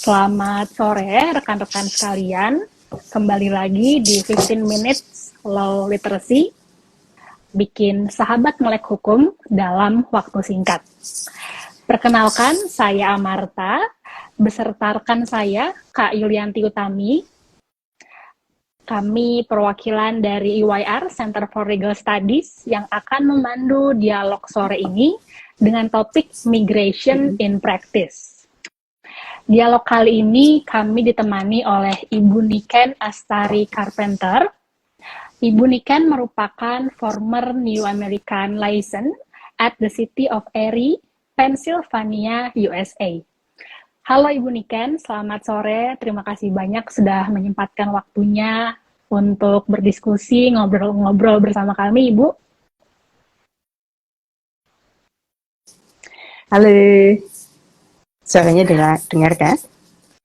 Selamat sore rekan-rekan sekalian. Kembali lagi di 15 Minutes Law Literacy, bikin sahabat melek hukum dalam waktu singkat. Perkenalkan, saya Amarta, beserta rekan saya, Kak Yulianti Utami. Kami perwakilan dari EYR, Center for Legal Studies, yang akan memandu dialog sore ini dengan topik Migration in Practice. Dialog kali ini kami ditemani oleh Ibu Niken Astari Carpenter. Ibu Niken merupakan former New American License at the City of Erie, Pennsylvania, USA. Halo Ibu Niken, selamat sore. Terima kasih banyak sudah menyempatkan waktunya untuk berdiskusi, ngobrol-ngobrol bersama kami, Ibu. Halo, suaranya dengar kan?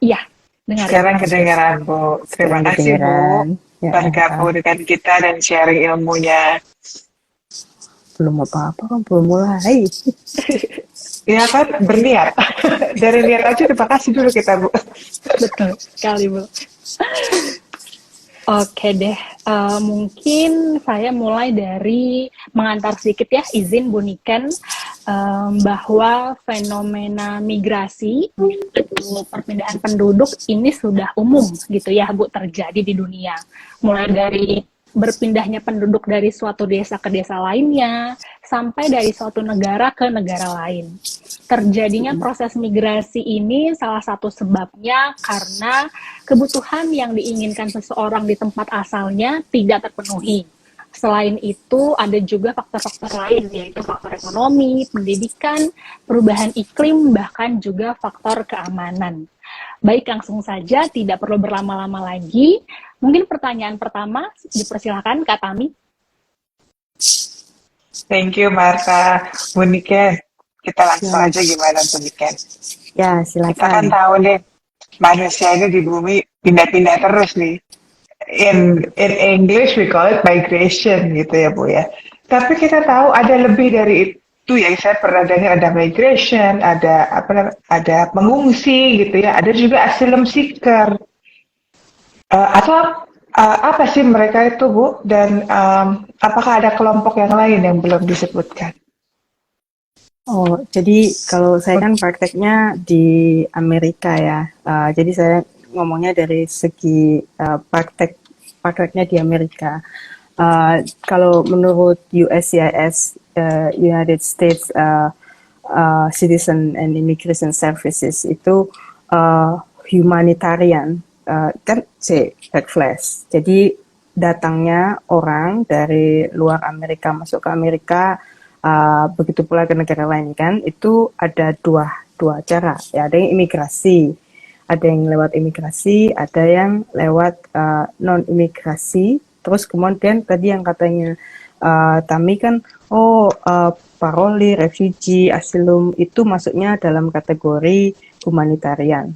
Iya, dengar. Sekarang kedengaran, Bu. Terima kasih, Bu. Bergabung dengan kita dan sharing ilmunya. Belum apa-apa kan, belum mulai. Ya kan, berniat. Dari niat aja terima kasih dulu kita, Bu. Betul sekali, Bu. Oke deh, mungkin saya mulai dari mengantar sedikit ya, izin Bu Niken, bahwa fenomena migrasi, itu perpindahan penduduk ini sudah umum gitu ya Bu, terjadi di dunia. Mulai dari berpindahnya penduduk dari suatu desa ke desa lainnya, sampai dari suatu negara ke negara lain. Terjadinya proses migrasi ini salah satu sebabnya karena kebutuhan yang diinginkan seseorang di tempat asalnya tidak terpenuhi. Selain itu, ada juga faktor-faktor lain, yaitu faktor ekonomi, pendidikan, perubahan iklim, bahkan juga faktor keamanan. Baik, langsung saja, tidak perlu berlama-lama lagi. Mungkin pertanyaan pertama, dipersilakan Kak Tami. Thank you, Marta. Bu Niken, kita langsung aja gimana, Bu Niken? Ya, silakan. Kita kan tahu nih, manusia ini di bumi pindah-pindah terus nih. In English we call it migration gitu ya Bu ya. Tapi kita tahu ada lebih dari itu ya. Saya pernah dengar ada migration, ada pengungsi gitu ya. Ada juga asylum seeker. Apa sih mereka itu Bu? Dan apakah ada kelompok yang lain yang belum disebutkan? Oh, jadi kalau saya kan prakteknya di Amerika ya. Jadi saya ngomongnya dari segi prakteknya di Amerika. Kalau menurut USCIS, United States Citizen and Immigration Services itu humanitarian, kan backflash. Jadi datangnya orang dari luar Amerika masuk ke Amerika, begitu pula ke negara lain kan, itu ada dua cara. Ya, ada yang imigrasi. Ada yang lewat imigrasi, ada yang lewat non-imigrasi. Terus kemudian tadi yang katanya Tami kan, paroli, refugee, asylum itu masuknya dalam kategori humanitarian.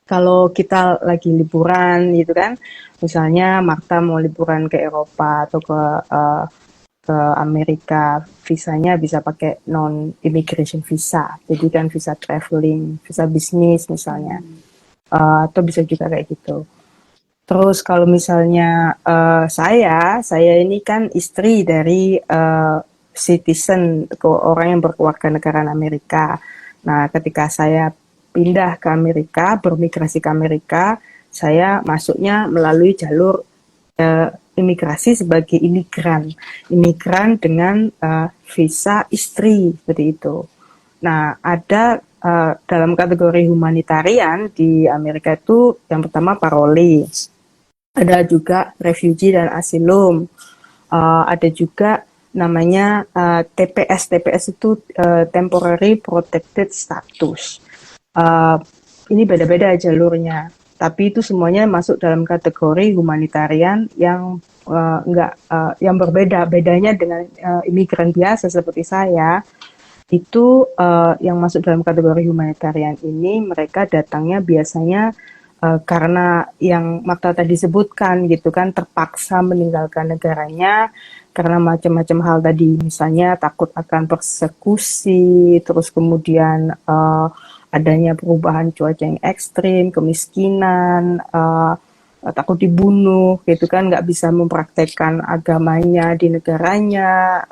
Kalau kita lagi liburan gitu kan, misalnya Marta mau liburan ke Eropa atau ke Amerika, visanya bisa pakai non-immigration visa, jadi kan visa traveling, visa bisnis misalnya, atau bisa juga kayak gitu. Terus kalau misalnya saya ini kan istri dari citizen, orang yang berkeluarga negaraan Amerika. Nah, ketika saya pindah ke Amerika, bermigrasi ke Amerika, saya masuknya melalui jalur imigrasi sebagai imigran dengan visa istri seperti itu. Nah, ada dalam kategori humanitarian di Amerika itu yang pertama paroli, ada juga refugee dan asylum, ada juga namanya TPS itu temporary protected status. Ini beda-beda jalurnya. Tapi itu semuanya masuk dalam kategori humanitarian yang yang berbeda. Bedanya dengan imigran biasa seperti saya, itu yang masuk dalam kategori humanitarian ini mereka datangnya biasanya karena yang Marta tadi sebutkan gitu kan, terpaksa meninggalkan negaranya karena macam-macam hal tadi, misalnya takut akan persekusi, terus kemudian adanya perubahan cuaca yang ekstrim, kemiskinan, takut dibunuh gitu kan, nggak bisa mempraktekkan agamanya di negaranya,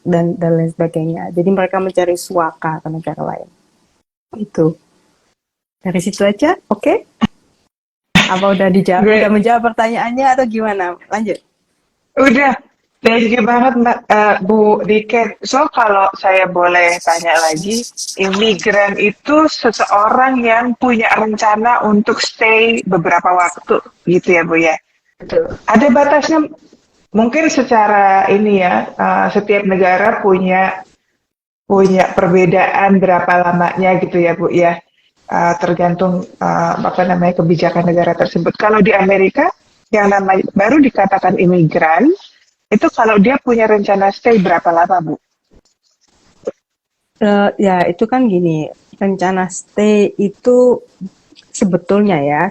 dan lain sebagainya. Jadi mereka mencari suaka ke negara lain. Itu dari situ aja, oke? Apa udah dijawab, udah Gue menjawab pertanyaannya atau gimana? Lanjut. udah, thank you banget Mbak, Bu Riken. So kalau saya boleh tanya lagi, imigran itu seseorang yang punya rencana untuk stay beberapa waktu, gitu ya Bu ya. Betul. Ada batasnya, mungkin secara ini ya, setiap negara punya punya perbedaan berapa lamanya gitu ya Bu ya. Tergantung apa namanya kebijakan negara tersebut. Kalau di Amerika yang namanya baru dikatakan imigran itu kalau dia punya rencana stay berapa lama Bu? Ya itu kan gini, rencana stay itu sebetulnya ya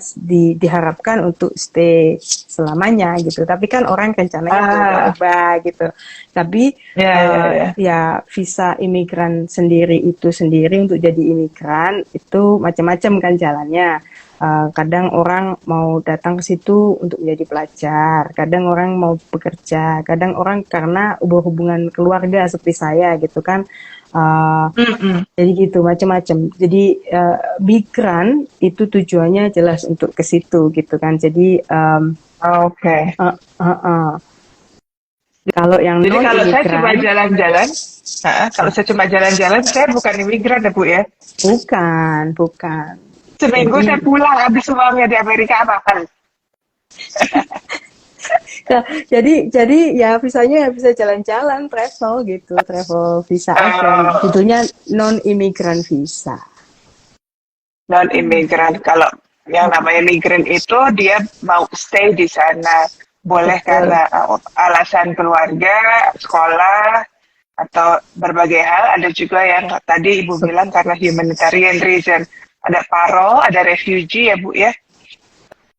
diharapkan untuk stay selamanya gitu. Tapi kan orang rencananya Ah, berubah-ubah gitu. Tapi ya ya ya. ya visa imigran sendiri itu sendiri untuk jadi imigran itu macam-macam kan jalannya. Kadang orang mau datang ke situ untuk menjadi pelajar, kadang orang mau bekerja, kadang orang karena berhubungan keluarga seperti saya gitu kan. Uh, Mm-mm. jadi gitu macam-macam. Jadi migran itu tujuannya jelas untuk ke situ gitu kan. Jadi Oke. uh, uh, uh. Kalau yang Jadi non kalau saya cuma imigran jalan-jalan, kalau saya cuma jalan-jalan, saya bukan imigran ya Bu ya. bukan. Seminggu Jadi saya pulang habis uangnya di Amerika apa kan? jadi ya visanya bisa jalan-jalan travel gitu, travel visa aja. Uh, Judulnya non imigran visa. non imigran. Kalau yang namanya migran itu dia mau stay di sana, boleh Betul. karena alasan keluarga, sekolah, atau berbagai hal. Ada juga yang tadi Ibu bilang karena humanitarian reason. Ada parol, ada refugee ya Bu ya.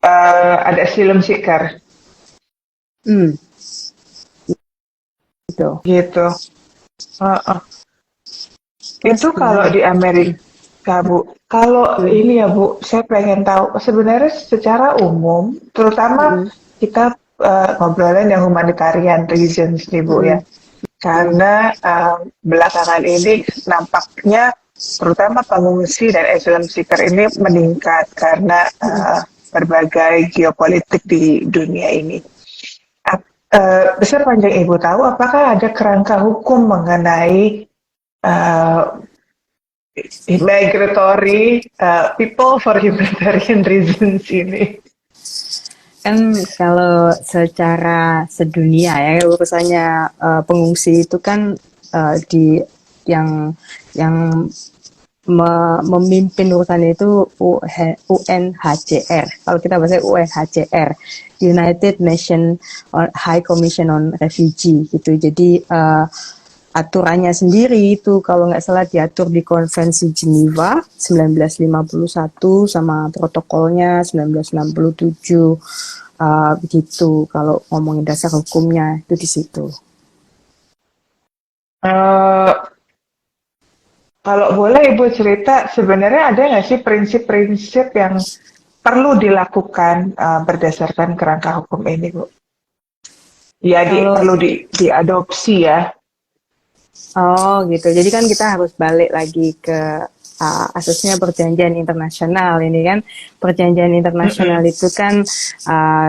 Ada asylum seeker Hmm, gitu. gitu. Uh, uh. Terus Itu kalau gimana? di Amerika, Bu. Kalau Hmm, ini ya, Bu, saya pengen tahu sebenarnya secara umum, terutama hmm, kita ngobrolin yang humanitarian reasons nih, Bu ya. hmm, hmm, Karena belakangan ini nampaknya terutama pengungsi dan asylum seeker ini meningkat karena hmm. berbagai geopolitik di dunia ini. Besar panjang Ibu tahu, apakah ada kerangka hukum mengenai uh, migratory people for humanitarian reasons ini? Kan kalau secara sedunia ya urusannya pengungsi itu kan di yang yang memimpin urusan itu UNHCR. Kalau kita bahasa UNHCR, United Nations High Commission on Refugee gitu. Jadi aturannya sendiri itu kalau nggak salah diatur di Konvensi Geneva 1951 sama protokolnya 1967, begitu kalau ngomongin dasar hukumnya itu di situ. Uh, Kalau boleh Ibu cerita, sebenarnya ada nggak sih prinsip-prinsip yang perlu dilakukan berdasarkan kerangka hukum ini, Bu? Ya, Kalau perlu diadopsi ya. gitu. Jadi kan kita harus balik lagi ke asasnya perjanjian internasional ini kan. Perjanjian internasional Mm-mm. itu kan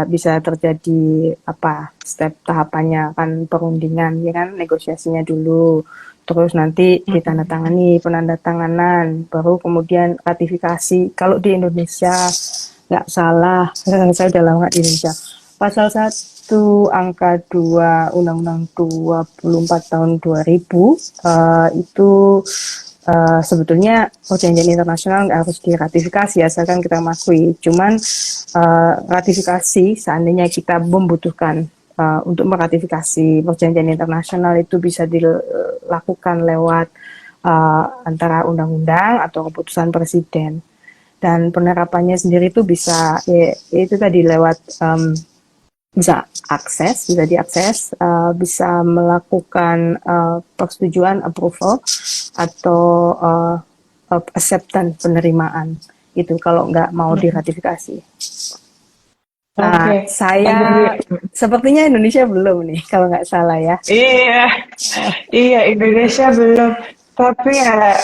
bisa terjadi apa step tahapannya kan perundingan ya kan negosiasinya dulu. Terus nanti Mm-mm. ditandatangani penandatanganan, baru kemudian ratifikasi. Kalau di Indonesia nggak salah, saya udah lama di Indonesia. Pasal 1 angka 2 Undang-Undang 24 tahun 2000 itu sebetulnya perjanjian internasional nggak harus diratifikasi asalkan kita mengakui. Cuman ratifikasi seandainya kita membutuhkan untuk meratifikasi perjanjian internasional itu bisa dilakukan lewat antara undang-undang atau keputusan presiden. Dan penerapannya sendiri itu bisa ya, itu tadi lewat bisa diakses, bisa melakukan persetujuan approval atau acceptance, penerimaan itu kalau nggak mau diratifikasi. Nah, Oke. saya sepertinya Indonesia belum nih kalau nggak salah ya. Iya, iya Indonesia belum. Tapi ya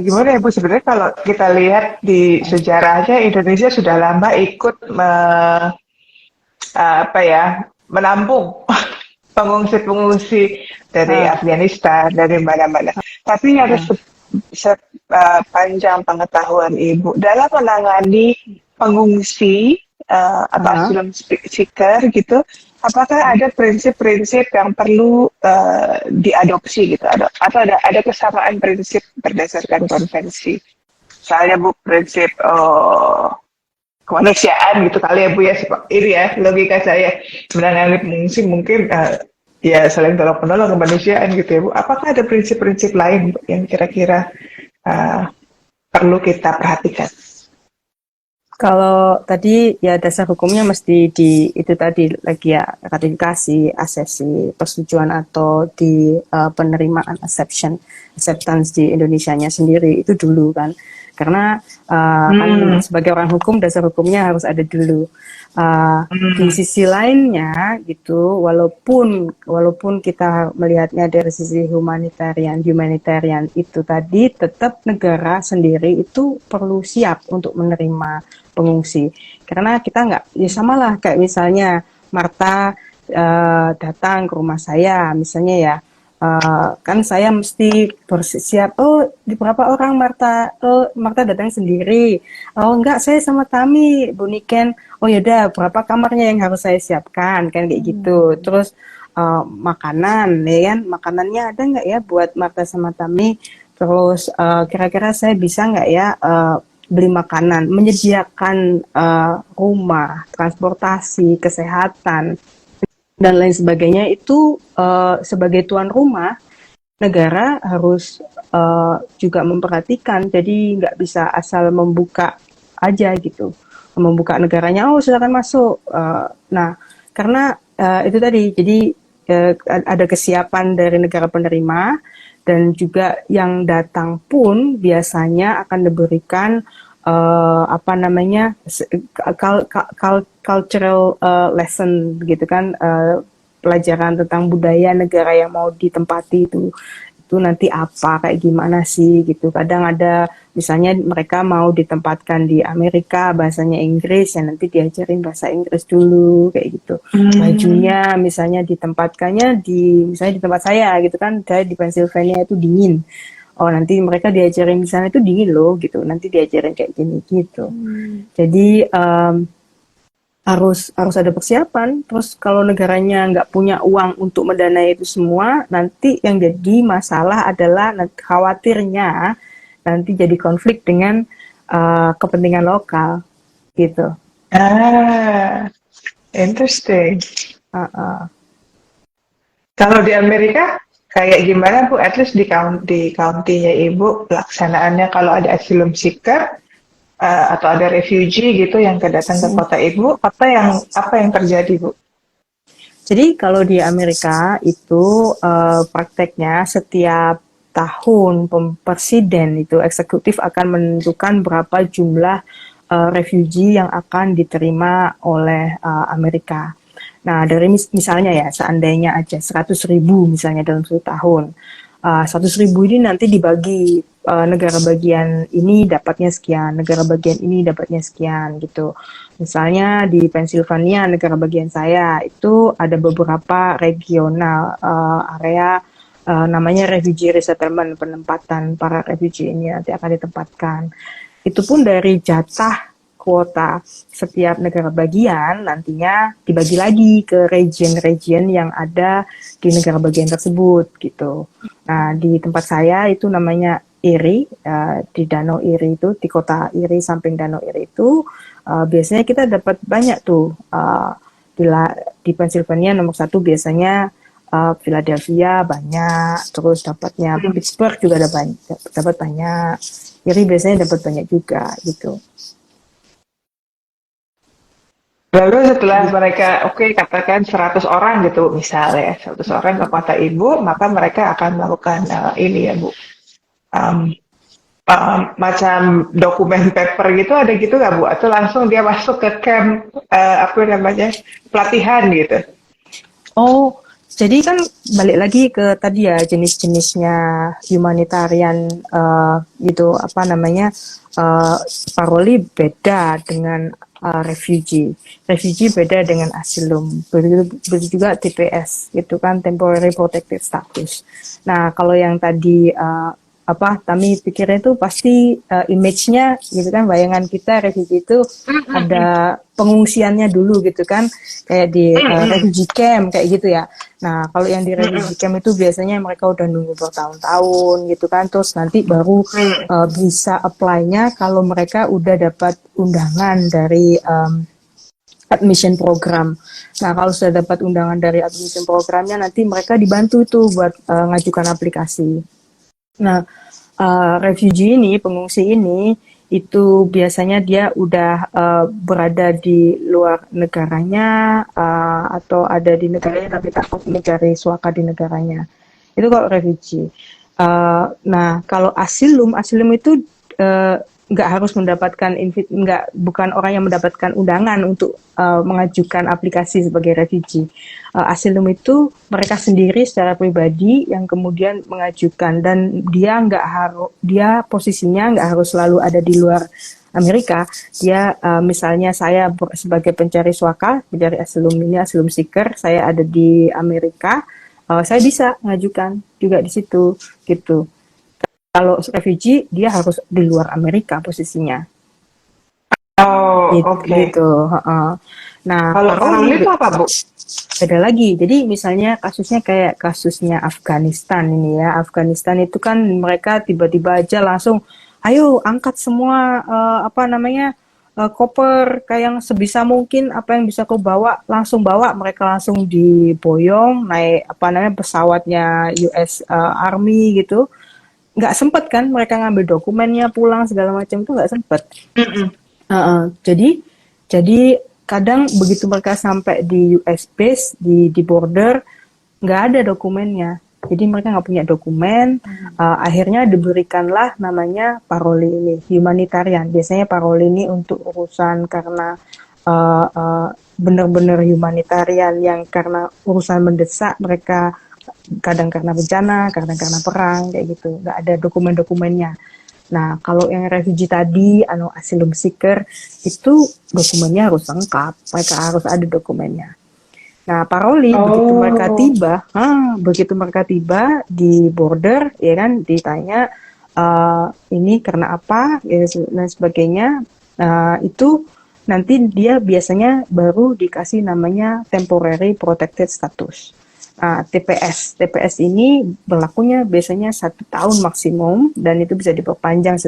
gimana ya Bu, sebenarnya kalau kita lihat di sejarahnya Indonesia sudah lama ikut apa ya, menampung pengungsi-pengungsi dari Ah, Afghanistan, dari mana-mana. Tapi harus ah, sepanjang pengetahuan Ibu dalam menangani pengungsi atau ah, asylum seeker gitu, apakah ada prinsip-prinsip yang perlu diadopsi gitu, atau ada kesamaan prinsip berdasarkan konvensi? Misalnya Bu, prinsip kemanusiaan gitu kali ya Bu ya, ini ya logika saya menangani pengungsi mungkin ya saling tolong menolong kemanusiaan gitu ya Bu. Apakah ada prinsip-prinsip lain Bu, yang kira-kira uh, perlu kita perhatikan? kalau tadi ya dasar hukumnya mesti di itu tadi lagi ya, ratifikasi, asesi, persetujuan atau di penerimaan acceptance di Indonesianya sendiri itu dulu kan. Karena kan Hmm, sebagai orang hukum dasar hukumnya harus ada dulu. Di hmm, sisi lainnya gitu, walaupun kita melihatnya dari sisi humanitarian itu tadi tetap negara sendiri itu perlu siap untuk menerima pengungsi. Karena kita nggak, ya sama lah kayak misalnya Marta datang ke rumah saya, misalnya ya, kan saya mesti bersiap, oh di berapa orang Marta, oh Marta datang sendiri, oh enggak saya sama Tami, Bu Niken, oh yaudah berapa kamarnya yang harus saya siapkan, kan kayak gitu. Terus makanan, ya kan, makanannya ada nggak ya buat Marta sama Tami, terus kira-kira saya bisa nggak ya beli makanan, menyediakan rumah, transportasi, kesehatan, dan lain sebagainya itu sebagai tuan rumah negara harus juga memperhatikan. Jadi nggak bisa asal membuka aja gitu, membuka negaranya, oh silakan masuk. Nah, karena itu tadi, jadi ada kesiapan dari negara penerima dan juga yang datang pun biasanya akan diberikan apa namanya cultural lesson gitu kan, pelajaran tentang budaya negara yang mau ditempati itu nanti apa kayak gimana sih gitu. Kadang ada misalnya mereka mau ditempatkan di Amerika bahasanya Inggris, ya nanti diajarin bahasa Inggris dulu kayak gitu. hmm, Bajunya misalnya ditempatkannya di misalnya di tempat saya gitu kan, saya di Pennsylvania itu dingin. Oh nanti mereka diajarin di sana itu dingin loh gitu. Nanti diajarin kayak gini gitu. Jadi harus ada persiapan. Terus kalau negaranya nggak punya uang untuk mendanai itu semua, nanti yang jadi masalah adalah khawatirnya nanti jadi konflik dengan kepentingan lokal gitu. ah, interesting. Uh, uh. Kalau di Amerika kayak gimana Bu? At least di county-nya Ibu pelaksanaannya kalau ada asylum seeker atau ada refugee gitu yang kedatang ke kota Ibu, apa yang terjadi Bu? Jadi kalau di Amerika itu prakteknya setiap tahun presiden itu eksekutif akan menentukan berapa jumlah refugee yang akan diterima oleh Amerika. Nah, dari misalnya ya, seandainya aja 100.000 misalnya dalam satu tahun, 100.000 ini nanti dibagi, negara bagian ini dapatnya sekian, negara bagian ini dapatnya sekian gitu. Misalnya di Pennsylvania, negara bagian saya itu ada beberapa regional area namanya refugee resettlement, penempatan para refugee ini nanti akan ditempatkan. Itu pun dari jatah kuota setiap negara bagian nantinya dibagi lagi ke region-region yang ada di negara bagian tersebut gitu. Nah, di tempat saya itu namanya Erie, di Danau Erie itu, di kota Erie samping Danau Erie itu, biasanya kita dapat banyak tuh. Di Pennsylvania nomor satu biasanya Philadelphia banyak, terus dapatnya Pittsburgh juga ada banyak, dapat banyak. Erie biasanya dapat banyak juga gitu. Lalu setelah Gitu. mereka, oke katakan 100 orang gitu misalnya, 100 orang ke kota Ibu, maka mereka akan melakukan ini ya Bu, um, macam dokumen paper gitu ada gitu nggak Bu? Atau langsung dia masuk ke camp apa namanya pelatihan gitu? Oh, jadi kan balik lagi ke tadi ya jenis-jenisnya humanitarian gitu apa namanya uh, paroli beda dengan refugee. Refugee beda dengan asylum. Begitu juga TPS itu kan temporary protected status. Nah, kalau yang tadi apa kami pikirnya itu pasti image-nya gitu kan bayangan kita refugee itu ada pengungsiannya dulu gitu kan kayak di refugee camp kayak gitu ya. Nah, kalau yang di refugee camp itu biasanya mereka udah nunggu bertahun-tahun gitu kan, terus nanti baru bisa apply-nya kalau mereka udah dapat undangan dari admission program. Nah, kalau sudah dapat undangan dari admission programnya, nanti mereka dibantu tuh buat ngajukan aplikasi. Nah, refugee ini, pengungsi ini, itu biasanya dia udah berada di luar negaranya atau ada di negaranya tapi takut mencari suaka di negaranya. Itu kalau refugee. Nah, kalau asylum itu nggak harus mendapatkan bukan orang yang mendapatkan undangan untuk mengajukan aplikasi sebagai refugee. Asylum itu mereka sendiri secara pribadi yang kemudian mengajukan dan dia posisinya nggak harus selalu ada di luar Amerika. Dia misalnya saya sebagai pencari suaka, pencari asylum seeker, saya ada di Amerika, saya bisa mengajukan juga di situ gitu. Kalau refugee dia harus di luar Amerika posisinya. Oh, oke. Gitu. Nah, Kalau paroli itu apa Bu? beda lagi. Jadi misalnya kasusnya kayak kasusnya Afghanistan ini ya. Afghanistan itu kan mereka tiba-tiba aja langsung, ayo angkat semua apa namanya koper kayak yang sebisa mungkin apa yang bisa kau bawa langsung bawa. Mereka langsung diboyong naik apa namanya pesawatnya US Army gitu. Nggak sempet kan mereka ngambil dokumennya pulang segala macam itu nggak sempet. Jadi kadang begitu mereka sampai di US base di border nggak ada dokumennya. Jadi mereka nggak punya dokumen. Akhirnya diberikanlah namanya paroli ini humanitarian. Biasanya paroli ini untuk urusan karena benar-benar humanitarian yang karena urusan mendesak mereka kadang karena bencana, kadang karena perang kayak gitu. Nggak ada dokumen-dokumennya. Nah, kalau yang refugee tadi, asylum seeker, itu dokumennya harus lengkap. Mereka harus ada dokumennya. Nah, paroli, begitu mereka tiba di border, ya kan, ditanya, ini karena apa, ya, dan sebagainya. Itu nanti dia biasanya baru dikasih namanya temporary protected status. TPS ini berlakunya biasanya 1 tahun maksimum dan itu bisa diperpanjang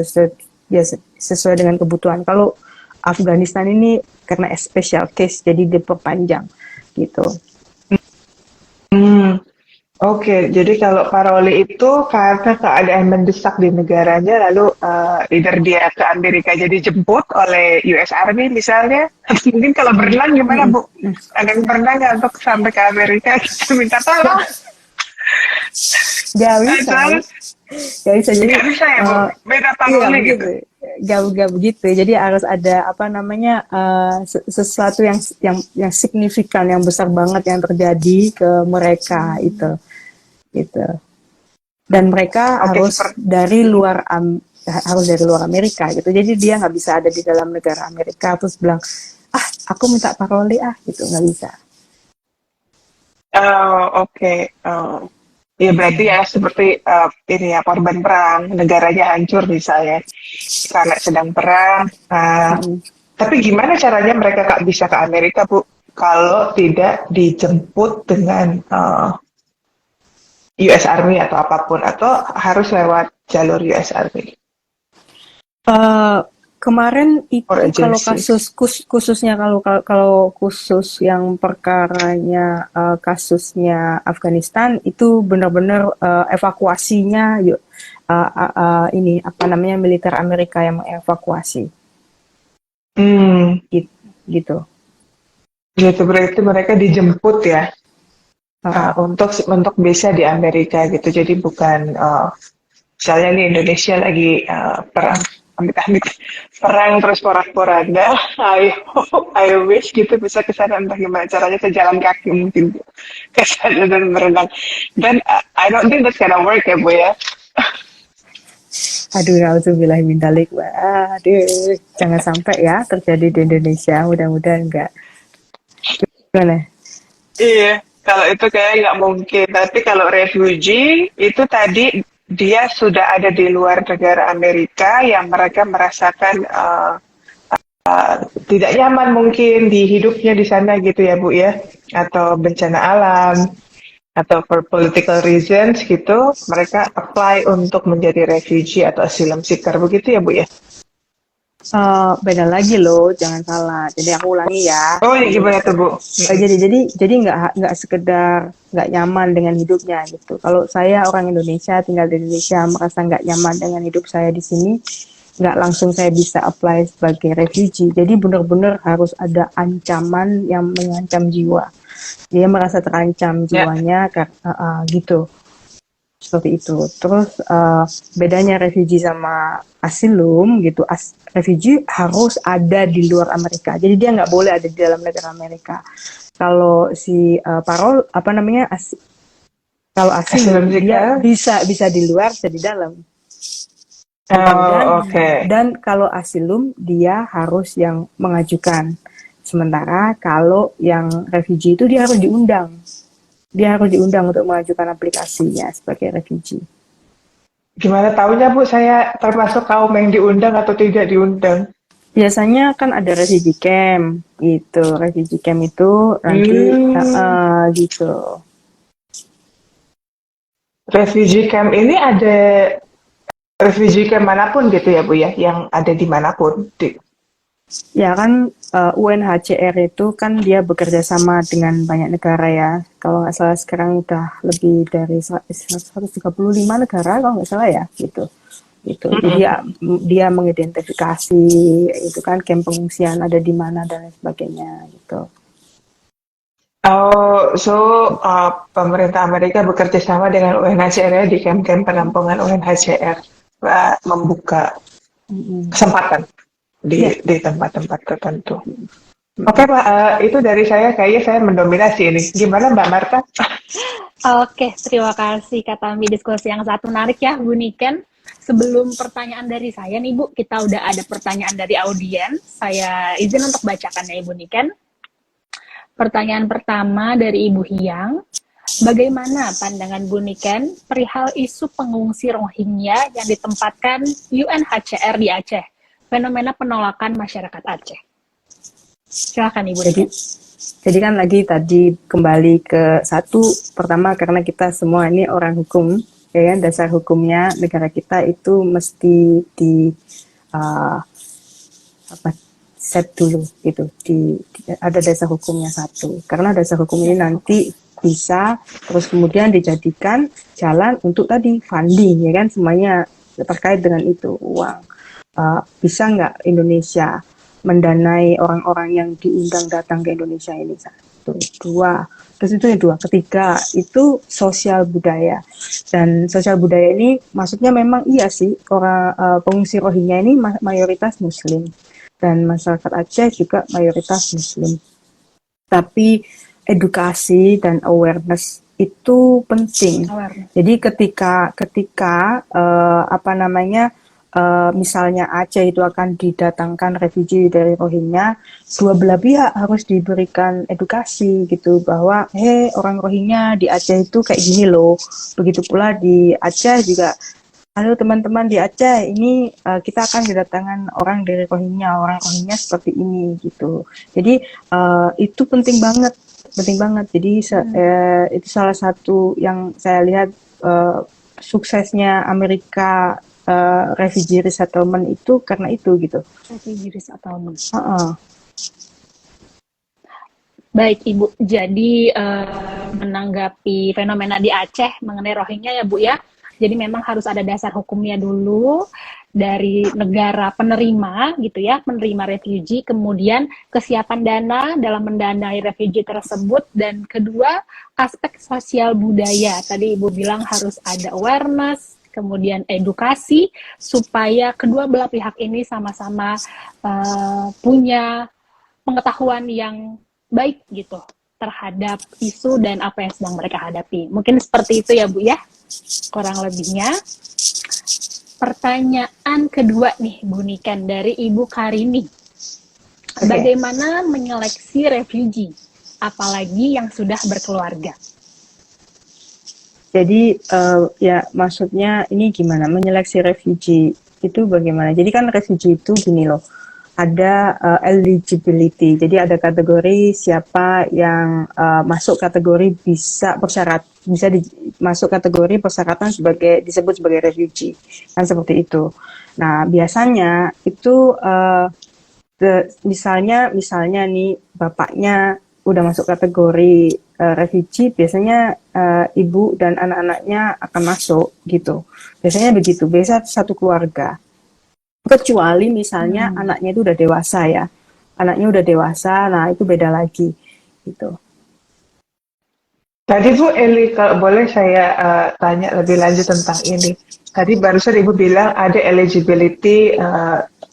sesuai dengan kebutuhan. Kalau Afghanistan ini karena special case jadi diperpanjang gitu. Oke, jadi kalau paroli itu karena keadaan mendesak di negaranya, lalu either dia ke Amerika jadi jemput oleh US Army misalnya, atau mungkin kalau berenang gimana Bu? Ada yang pernah nggak untuk sampai ke Amerika kita minta tolong? Gak bisa, gak bisa. Jadi Nggak bisa ya Bu? Beda iya paroli gitu. begitu. Gak begitu. Jadi harus ada apa namanya sesuatu yang signifikan, yang besar banget yang terjadi ke mereka itu. Gitu. Dan mereka harus dari luar Amerika gitu. Jadi dia nggak bisa ada di dalam negara Amerika terus bilang aku minta paroli gitu nggak bisa. Oke. Ya berarti ya seperti ini ya korban perang, negaranya hancur misalnya karena sedang perang. Tapi gimana caranya mereka bisa ke Amerika Bu? Kalau tidak dijemput dengan US Army atau apapun, atau harus lewat jalur US Army? Kemarin itu kalau kasus khususnya kalau khusus yang perkaranya kasusnya Afghanistan itu benar-benar evakuasinya ini apa namanya militer Amerika yang mengevakuasi. Gitu. Gitu berarti mereka dijemput ya untuk bisa di Amerika gitu. Jadi bukan Misalnya nih Indonesia lagi perang, amit-amit perang terus porak-poranda. I wish gitu bisa ke sana, entah gimana caranya, saya jalan kaki mungkin Bu, ke sana dan berenang. Dan I don't think that's gonna work ya Bu ya. Aduh, nauzubillah min dzalik. Aduh, jangan sampai ya terjadi di Indonesia. Mudah-mudahan enggak. Gimana? Iya, kalau itu kayak nggak mungkin. Tapi kalau refugee itu tadi dia sudah ada di luar negara Amerika yang mereka merasakan tidak nyaman mungkin di hidupnya di sana gitu ya Bu ya, atau bencana alam atau for political reasons gitu, mereka apply untuk menjadi refugee atau asylum seeker begitu ya Bu ya. Beda lagi loh, jangan salah. Jadi aku ulangi ya. Oh ya gimana tuh Bu? Jadi nggak sekedar nggak nyaman dengan hidupnya gitu. Kalau saya orang Indonesia tinggal di Indonesia merasa nggak nyaman dengan hidup saya di sini, nggak langsung saya bisa apply sebagai refugee. Jadi benar-benar harus ada ancaman yang mengancam jiwa. Dia merasa terancam jiwanya, gitu. Seperti itu. Terus bedanya refugee sama asylum gitu. Refugee harus ada di luar Amerika. Jadi dia nggak boleh ada di dalam negara Amerika. Kalau si parol apa namanya kalau asylum dia bisa di luar, bisa di dalam. Dan kalau asylum dia harus yang mengajukan. Sementara kalau yang refugee itu dia harus diundang. Dia harus diundang untuk mengajukan aplikasinya sebagai refugee. Gimana tahunya Bu saya termasuk kaum yang diundang atau tidak diundang? Biasanya kan ada refugee camp gitu. Refugee camp itu nanti gitu. Refugee camp ini ada refugee camp manapun gitu ya Bu ya, yang ada di manapun. Ya kan UNHCR itu kan dia bekerja sama dengan banyak negara ya. Kalau nggak salah sekarang udah lebih dari 135 negara kalau nggak salah ya gitu. Jadi dia mengidentifikasi itu kan camp pengungsian ada di mana dan lain sebagainya gitu. Oh, so pemerintah Amerika bekerja sama dengan UNHCR di camp-camp penampungan UNHCR membuka kesempatan di tempat-tempat tertentu. Oke Pak, itu dari saya, kayaknya saya mendominasi ini. Gimana Mbak Marta? Oke, terima kasih Kak Tambi, diskusi yang sangat menarik ya Bu Niken. Sebelum pertanyaan dari saya nih Bu, kita udah ada pertanyaan dari audiens. Saya izin untuk bacakan ya Ibu Niken. Pertanyaan pertama dari Ibu Hiang. Bagaimana pandangan Bu Niken perihal isu pengungsi Rohingya yang ditempatkan UNHCR di Aceh? Fenomena penolakan masyarakat Aceh. Silakan Ibu Niken. Jadi kan lagi tadi kembali ke satu, pertama karena kita semua ini orang hukum, ya kan, dasar hukumnya negara kita itu mesti di set dulu gitu, ada dasar hukumnya satu, karena dasar hukum ini nanti bisa terus kemudian dijadikan jalan untuk tadi funding, ya kan, semuanya terkait dengan itu, uang. Bisa nggak Indonesia mendanai orang-orang yang diundang datang ke Indonesia ini? Satu, dua, terus itu yang dua, ketiga itu sosial budaya. Dan sosial budaya ini maksudnya memang iya sih, orang pengungsi Rohingya ini mayoritas Muslim dan masyarakat Aceh juga mayoritas Muslim. Tapi edukasi dan awareness itu penting. Jadi ketika misalnya Aceh itu akan didatangkan refugee dari Rohingya, dua belah pihak harus diberikan edukasi gitu bahwa orang Rohingya di Aceh itu kayak gini loh. Begitu pula di Aceh juga, halo teman-teman di Aceh ini kita akan kedatangan orang dari Rohingya, orang Rohingya seperti ini gitu. Jadi itu penting banget. Jadi itu salah satu yang saya lihat suksesnya Amerika refugee resettlement itu karena itu gitu. Refugee resettlement. Baik Ibu, jadi menanggapi fenomena di Aceh mengenai Rohingya ya Bu ya. Jadi memang harus ada dasar hukumnya dulu dari negara penerima gitu ya, penerima refugee, kemudian kesiapan dana dalam mendanai refugee tersebut, dan kedua aspek sosial budaya. Tadi Ibu bilang harus ada awareness, kemudian edukasi, supaya kedua belah pihak ini sama-sama punya pengetahuan yang baik gitu terhadap isu dan apa yang sedang mereka hadapi. Mungkin seperti itu ya Bu ya, kurang lebihnya. Pertanyaan kedua nih Bu Niken dari Ibu Karini. Bagaimana menyeleksi refugee, apalagi yang sudah berkeluarga? Jadi ya maksudnya ini gimana menyeleksi refugee itu bagaimana? Jadi kan refugee itu gini loh, ada eligibility. Jadi ada kategori siapa yang masuk kategori bisa masuk kategori persyaratan disebut sebagai refugee, kan seperti itu. Nah biasanya itu misalnya nih bapaknya udah masuk kategori refugee, biasanya ibu dan anak-anaknya akan masuk gitu. Biasanya begitu, biasa satu keluarga. Kecuali misalnya anaknya itu udah dewasa ya. Anaknya udah dewasa, nah itu beda lagi gitu. Tadi Bu Eli, kalau boleh saya tanya lebih lanjut tentang ini. Tadi barusan Ibu bilang ada eligibility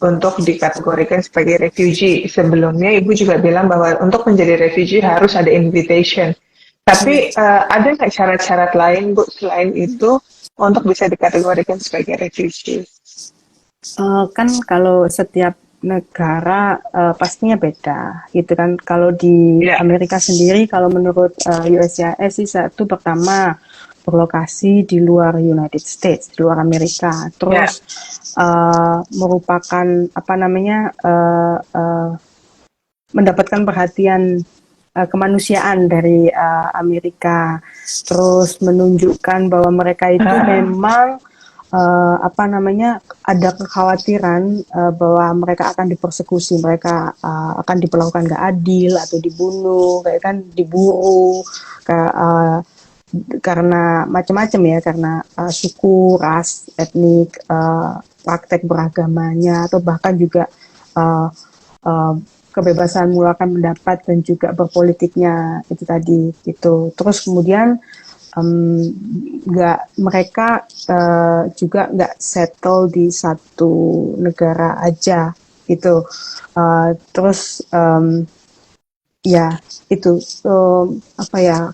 untuk dikategorikan sebagai refugee. Sebelumnya Ibu juga bilang bahwa untuk menjadi refugee harus ada invitation. Tapi ada nggak syarat-syarat lain Bu selain itu untuk bisa dikategorikan sebagai refugee? Kan kalau setiap negara pastinya beda gitu kan. Kalau di Amerika sendiri, kalau menurut USCIS sih satu pertama berlokasi di luar United States, di luar Amerika. Terus merupakan mendapatkan perhatian kemanusiaan dari Amerika. Terus menunjukkan bahwa mereka itu memang ada kekhawatiran bahwa mereka akan dipersekusi, mereka akan diperlakukan nggak adil atau dibunuh, kayak kan diburu, karena macam-macam ya, karena suku, ras, etnik, praktek beragamanya, atau bahkan juga kebebasan mengeluarkan pendapat dan juga berpolitiknya itu tadi gitu. Terus kemudian mereka juga nggak settle di satu negara aja gitu. Terus ya itu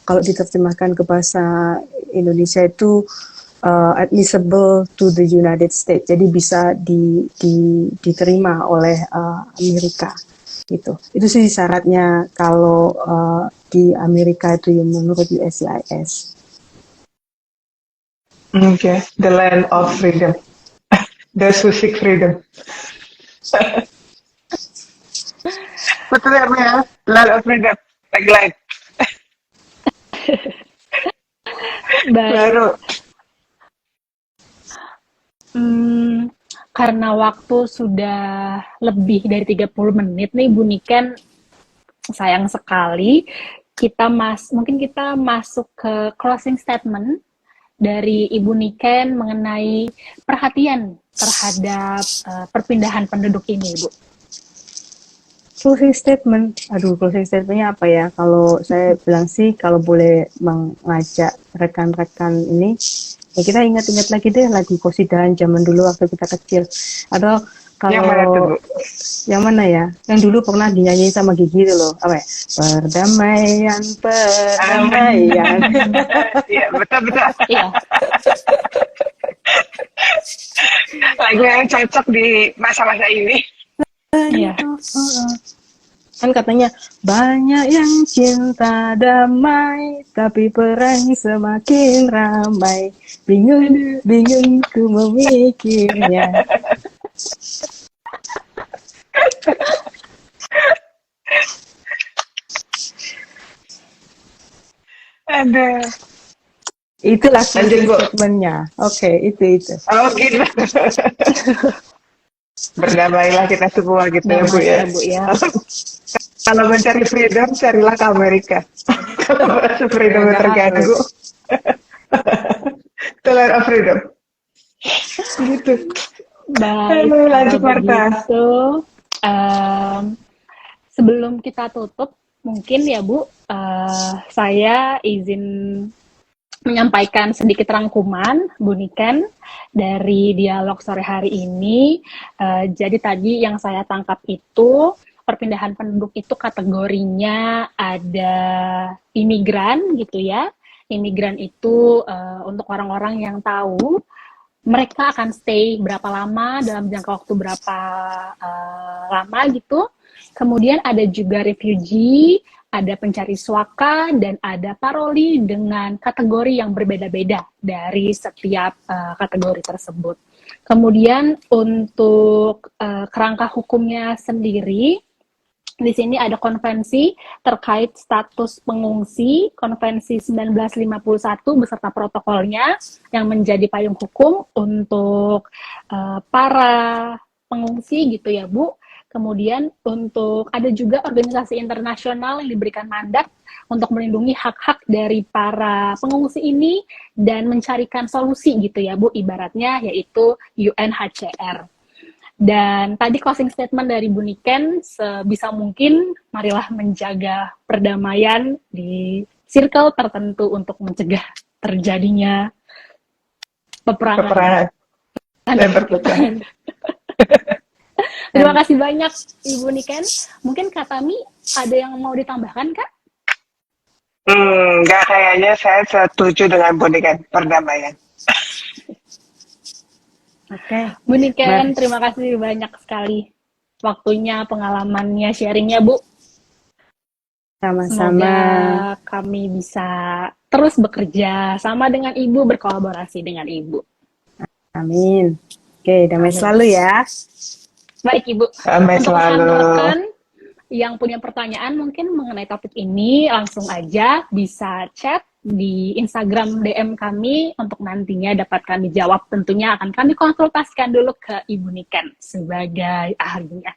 kalau diterjemahkan ke bahasa Indonesia itu admissible to the United States, jadi bisa diterima oleh Amerika gitu. Itu sih syaratnya kalau di Amerika itu yang menurut USCIS. Okay, the land of freedom. Those who seek freedom. Betul ya, land of freedom. Tagline. Baru. Karena waktu sudah lebih dari 30 menit nih Bu Niken, sayang sekali mungkin kita masuk ke closing statement dari Ibu Niken mengenai perhatian terhadap perpindahan penduduk ini, Bu. Closing statementnya apa ya? Kalau saya bilang sih, kalau boleh mengajak rekan-rekan ini, ya kita ingat-ingat lagi deh lagu Kosidahan zaman dulu waktu kita kecil. Atau kalau yang mana ya? Yang dulu pernah dinyanyiin sama Gigi itu loh, apa ya? Perdamaian. Iya, betul. Iya. Lagu yang cocok di masa-masa ini. Iya. Kan katanya banyak yang cinta damai, tapi perang semakin ramai. Bingung ku memikirnya. Ada. Itulah statementnya. Oke, itu. Oh gitu. Berdamailah kita semua gitu ya Bu ya. Kalau mencari freedom, carilah ke Amerika. Kalau freedom terganggu. The land of freedom. Gitu. Baik, lanjut Marta. Sebelum kita tutup, mungkin ya Bu, saya izin menyampaikan sedikit rangkuman Bu Niken dari dialog sore hari ini. Jadi tadi yang saya tangkap itu perpindahan penduduk itu kategorinya ada imigran gitu ya. Imigran itu untuk orang-orang yang tahu mereka akan stay berapa lama dalam jangka waktu berapa lama gitu. Kemudian ada juga refugee, ada pencari suaka, dan ada paroli dengan kategori yang berbeda-beda dari setiap kategori tersebut. Kemudian untuk kerangka hukumnya sendiri, di sini ada konvensi terkait status pengungsi, konvensi 1951 beserta protokolnya yang menjadi payung hukum untuk para pengungsi gitu ya Bu. Kemudian untuk ada juga organisasi internasional yang diberikan mandat untuk melindungi hak-hak dari para pengungsi ini dan mencarikan solusi gitu ya Bu, ibaratnya yaitu UNHCR. Dan tadi closing statement dari Bu Niken, sebisa mungkin marilah menjaga perdamaian di circle tertentu untuk mencegah terjadinya peperangan dan perpecahan. Terima kasih banyak Ibu Niken. Mungkin Kak Tami ada yang mau ditambahkan Kak? Enggak, kayaknya saya setuju dengan Bu Niken, perdamaian. Oke. Bu Niken, terima kasih banyak sekali waktunya, pengalamannya, sharingnya Bu. Sama-sama. Semoga kami bisa terus bekerja sama dengan Ibu, berkolaborasi dengan Ibu. Amin. Oke, damai selalu ya. Baik Ibu, Sampai untuk selalu. rekan-rekan yang punya pertanyaan mungkin mengenai topik ini, langsung aja bisa chat di Instagram DM kami untuk nantinya dapat kami jawab. Tentunya akan kami konsultasikan dulu ke Ibu Niken sebagai ahlinya.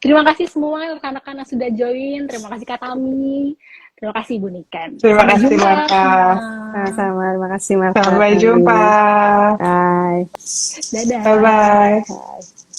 Terima kasih semua rekan-rekan yang sudah join. Terima kasih Kak Tami. Terima kasih Ibu Niken. Terima kasih Marta. Sama-sama. Terima kasih Marta. Sampai jumpa. Bye. Dadah. Bye-bye. Bye.